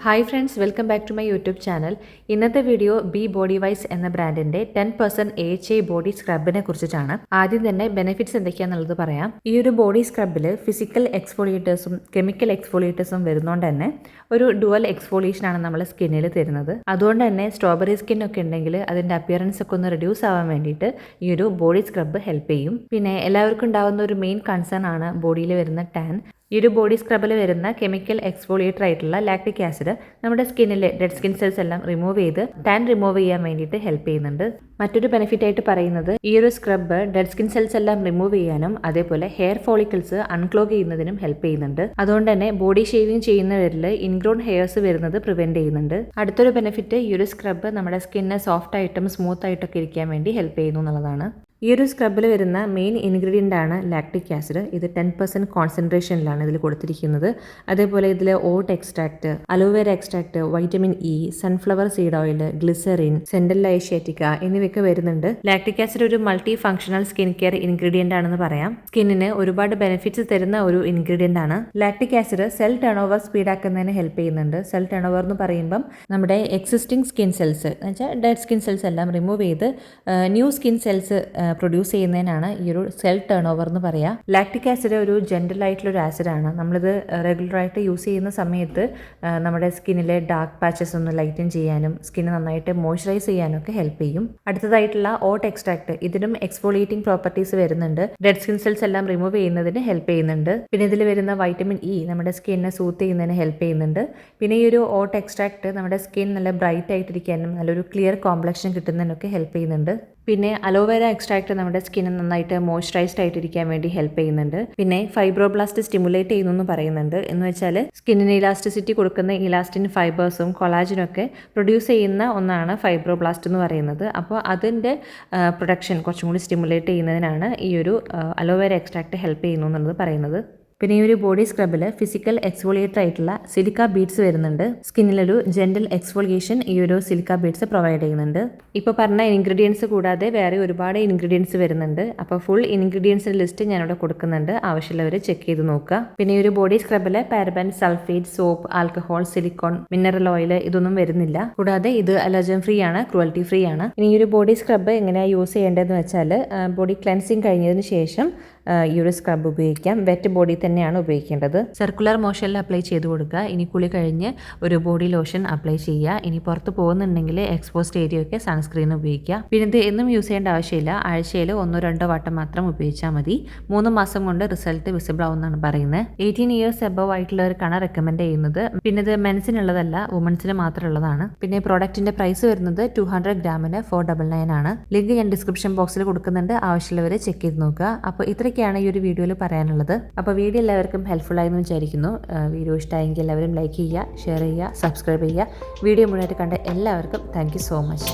Hi friends, welcome back to my YouTube channel. ഇന്നത്തെ video Be Body Wise എന്ന ബ്രാൻഡിന്റെ 10% AHA body സ്ക്രബിനെ കുറിച്ചിട്ടാണ്. ആദ്യം തന്നെ ബെനിഫിറ്റ്സ് എന്തൊക്കെയാണെന്നുള്ളത് പറയാം. ഈ ഒരു ബോഡി സ്ക്രബിൽ ഫിസിക്കൽ എക്സ്ഫോളിയേറ്റേഴ്സും കെമിക്കൽ എക്സ്ഫോളിയേറ്റേഴ്സും വരുന്നതുകൊണ്ട് തന്നെ ഒരു ഡുവൽ എക്സ്ഫോളിയേഷൻ ആണ് നമ്മളെ സ്കിന്നിൽ തരുന്നത്. അതുകൊണ്ട് തന്നെ സ്ട്രോബെറി സ്കിൻ ഒക്കെ ഉണ്ടെങ്കിൽ അതിന്റെ അപ്പിയറൻസ് ഒക്കെ ഒന്ന് റിഡ്യൂസ് ആവാൻ വേണ്ടിയിട്ട് ഈ ഒരു ബോഡി സ്ക്രബ് ഹെൽപ്പ് ചെയ്യും. പിന്നെ എല്ലാവർക്കും ഉണ്ടാകുന്ന ഒരു മെയിൻ കൺസേൺ ആണ് ബോഡിയിൽ വരുന്ന ടാൻ. ഈ ഒരു ബോഡി സ്ക്രബിൽ വരുന്ന കെമിക്കൽ എക്സ്ഫോളിയേറ്റർ ആയിട്ടുള്ള ലാക്റ്റിക് ആസിഡ് നമ്മുടെ സ്കിന്നിലെ ഡെഡ് സ്കിൻ സെൽസ് എല്ലാം റിമൂവ് ചെയ്ത് ടാൻ റിമൂവ് ചെയ്യാൻ വേണ്ടിയിട്ട് ഹെൽപ്പ് ചെയ്യുന്നുണ്ട്. മറ്റൊരു ബെനിഫിറ്റ് ആയിട്ട് പറയുന്നത് ഈ ഒരു സ്ക്രബ് ഡെഡ് സ്കിൻ സെൽസ് എല്ലാം റിമൂവ് ചെയ്യാനും അതേപോലെ ഹെയർ ഫോളിക്കിൾസ് അൺക്ലോഗ് ചെയ്യുന്നതിനും ഹെൽപ്പ് ചെയ്യുന്നുണ്ട്. അതുകൊണ്ട് തന്നെ ബോഡി ഷേവിംഗ് ചെയ്യുന്നവരിൽ ഇൻഗ്രോൺ ഹെയർസ് വരുന്നത് പ്രിവെന്റ് ചെയ്യുന്നുണ്ട്. അടുത്തൊരു ബെനിഫിറ്റ് ഈ ഒരു സ്ക്രബ് നമ്മുടെ സ്കിന്നെ സോഫ്റ്റ് ആയിട്ടും സ്മൂത്ത് ആയിട്ടൊക്കെ ഇരിക്കാൻ വേണ്ടി ഹെൽപ്പ് ചെയ്യുന്നു എന്നുള്ളതാണ്. ഈ ഒരു സ്ക്രബിൽ വരുന്ന മെയിൻ ഇൻഗ്രീഡിയൻ്റ് ആണ് ലാക്റ്റിക് ആസിഡ്. ഇത് 10% കോൺസെൻട്രേഷനിലാണ് ഇതിൽ കൊടുത്തിരിക്കുന്നത്. അതേപോലെ ഇതിൽ oat extract, aloe vera extract, vitamin E, sunflower seed oil, glycerin, centella asiatica എന്നിവയൊക്കെ വരുന്നുണ്ട്. ലാക്റ്റിക് ആസിഡ് ഒരു multi functional skin care ingredient ആണെന്ന് പറയാം. സ്കിന്നിന് ഒരുപാട് ബെനിഫിറ്റ്സ് തരുന്ന ഒരു ഇൻഗ്രീഡിയൻ്റ് ആണ്. Lactic acid cell turnover സ്പീഡാക്കുന്നതിന് ഹെൽപ്പ് ചെയ്യുന്നുണ്ട്. സെൽ ടേൺ ഓവർ എന്ന് പറയുമ്പം നമ്മുടെ എക്സിസ്റ്റിംഗ് സ്കിൻ സെൽസ് എന്ന് വെച്ചാൽ ഡെഡ് സ്കിൻ സെൽസ് എല്ലാം റിമൂവ് ചെയ്ത് ന്യൂ സ്കിൻ സെൽസ് പ്രൊഡ്യൂസ് ചെയ്യുന്നതിനാണ് ഈ ഒരു സെൽ ടേൺ ഓവർ എന്ന് പറയുക. ലാക്റ്റിക് ആസിഡ് ഒരു ജെന്റൽ ആയിട്ടുള്ള ഒരു ആസിഡാണ്. നമ്മളിത് റെഗുലറായിട്ട് യൂസ് ചെയ്യുന്ന സമയത്ത് നമ്മുടെ സ്കിന്നിലെ ഡാർക്ക് പാച്ചസ് ഒന്ന് ലൈറ്റൻ ചെയ്യാനും സ്കിന്ന് നന്നായിട്ട് മോയ്സ്ചറൈസ് ചെയ്യാനും ഒക്കെ ഹെൽപ്പ് ചെയ്യും. അടുത്തതായിട്ടുള്ള ഓട്ട് എക്സ്ട്രാക്ട്, ഇതിനും എക്സ്ഫോളിയേറ്റിംഗ് പ്രോപ്പർട്ടീസ് വരുന്നുണ്ട്. ഡെഡ് സ്കിൻ സെൽസ് എല്ലാം റിമൂവ് ചെയ്യുന്നതിന് ഹെൽപ്പ് ചെയ്യുന്നുണ്ട്. പിന്നെ ഇതിൽ വരുന്ന വൈറ്റമിൻ ഇ നമ്മുടെ സ്കിന്നെ സൂത്ത് ചെയ്യുന്നതിന് ഹെൽപ്പ് ചെയ്യുന്നുണ്ട്. പിന്നെ ഈ ഒരു ഓട്ട് എക്സ്ട്രാക്ട് നമ്മുടെ സ്കിൻ നല്ല ബ്രൈറ്റ് ആയിട്ടിരിക്കാനും നല്ലൊരു ക്ലിയർ കോംപ്ലക്ഷൻ കിട്ടുന്നതിനൊക്കെ ഹെൽപ്പ് ചെയ്യുന്നുണ്ട്. പിന്നെ അലോവേര എക്സ്ട്രാക്ട് നമ്മുടെ സ്കിന്ന് നന്നായിട്ട് മോയ്സ്ചറൈസ്ഡ് ആയിട്ടിരിക്കാൻ വേണ്ടി ഹെൽപ്പ് ചെയ്യുന്നുണ്ട്. പിന്നെ ഫൈബ്രോബ്ലാസ്റ്റ് സ്റ്റിമുലേറ്റ് ചെയ്യുന്നു എന്ന് പറയുന്നുണ്ട്. എന്ന് വെച്ചാൽ സ്കിന്നിന് ഇലാസ്റ്റിസിറ്റി കൊടുക്കുന്ന ഇലാസ്റ്റിൻ ഫൈബേഴ്സും കൊളാജനും ഒക്കെ പ്രൊഡ്യൂസ് ചെയ്യുന്ന ഒന്നാണ് ഫൈബ്രോബ്ലാസ്റ്റ് എന്ന് പറയുന്നത്. അപ്പോൾ അതിൻ്റെ പ്രൊഡക്ഷൻ കുറച്ചും കൂടി സ്റ്റിമുലേറ്റ് ചെയ്യുന്നതിനാണ് ഈ ഒരു അലോവേര എക്സ്ട്രാക്ട് ഹെൽപ്പ് ചെയ്യുന്നു എന്നുള്ളത് പറയുന്നത്. പിന്നെ ഈ ഒരു ബോഡി സ്ക്രബിൽ ഫിസിക്കൽ എക്സ്ഫോളിയേറ്റർ ആയിട്ടുള്ള സിലിക്ക ബീഡ്സ് വരുന്നുണ്ട്. സ്കിന്നിലൊരു ജെന്റൽ എക്സ്ഫോളിയേഷൻ ഈ ഒരു സിലിക്ക ബീഡ്സ് പ്രൊവൈഡ് ചെയ്യുന്നുണ്ട്. ഇപ്പോൾ പറഞ്ഞ ഇൻഗ്രീഡിയൻസ് കൂടാതെ വേറെ ഒരുപാട് ഇൻഗ്രീഡിയൻസ് വരുന്നുണ്ട്. അപ്പോൾ ഫുൾ ഇൻഗ്രീഡിയൻസിൻ്റെ ലിസ്റ്റ് ഞാനിവിടെ കൊടുക്കുന്നുണ്ട്, ആവശ്യമുള്ളവർ ചെക്ക് ചെയ്ത് നോക്കുക. പിന്നെ ഈ ഒരു ബോഡി സ്ക്രബിൽ paraben, sulphate, soap, alcohol, silicone, mineral oil ഇതൊന്നും വരുന്നില്ല. കൂടാതെ ഇത് അലർജൻ ഫ്രീ ആണ്, ക്രുവൽറ്റി ഫ്രീ ആണ്. ഇനി ഈ ഒരു ബോഡി സ്ക്രബ് എങ്ങനെയാണ് യൂസ് ചെയ്യേണ്ടതെന്ന് വെച്ചാൽ ബോഡി ക്ലെൻസിങ് കഴിഞ്ഞതിന് ശേഷം ഈ ഒരു സ്ക്രബ് ഉപയോഗിക്കാം. വെറ്റ് ബോഡി തന്നെയാണ് ഉപയോഗിക്കേണ്ടത്. സർക്കുലർ മോഷനിൽ അപ്ലൈ ചെയ്ത് കൊടുക്കുക. ഇനി കുളി കഴിഞ്ഞ് ഒരു ബോഡി ലോഷൻ അപ്ലൈ ചെയ്യുക. ഇനി പുറത്ത് പോകുന്നുണ്ടെങ്കിൽ എക്സ്പോസ്ഡ് ഏരിയ ഒക്കെ സൺസ്ക്രീൻ ഉപയോഗിക്കുക. പിന്നെ ഇത് എന്നും യൂസ് ചെയ്യേണ്ട ആവശ്യമില്ല. ആഴ്ചയിൽ 1-2 വട്ടം മാത്രം ഉപയോഗിച്ചാൽ മതി. 3 മാസം കൊണ്ട് റിസൾട്ട് വിസിബിൾ ആവുമെന്നാണ് പറയുന്നത്. 18 ഇയേഴ്സ് എബവ് ആയിട്ടുള്ളവർക്കാണ് റെക്കമെൻഡ് ചെയ്യുന്നത്. പിന്നെ ഇത് മെൻസിനുള്ളതല്ല, വുമൻസിന് മാത്രമുള്ളതാണ്. പിന്നെ പ്രോഡക്റ്റിന്റെ പ്രൈസ് വരുന്നത് 200 ഗ്രാമിന് 499 ആണ്. ലിങ്ക് ഞാൻ ഡിസ്ക്രിപ്ഷൻ ബോക്സിൽ കൊടുക്കുന്നുണ്ട്, ആവശ്യമുള്ളവർ ചെക്ക് ചെയ്ത് നോക്കുക. അപ്പോൾ ഇത്രയ്ക്കാണ് ഈ ഒരു വീഡിയോയിൽ പറയാനുള്ളത്. അപ്പോൾ വീഡിയോ എല്ലാവർക്കും ഹെൽപ്ഫുൾ ആയെന്ന് വിചാരിക്കുന്നു. വീഡിയോ ഇഷ്ടമായെങ്കിൽ എല്ലാവരും ലൈക്ക് ചെയ്യുക, ഷെയർ ചെയ്യുക, സബ്സ്ക്രൈബ് ചെയ്യുക. വീഡിയോ മുഴുവനായിട്ട് കണ്ട എല്ലാവർക്കും താങ്ക് യു സോ മച്ച്.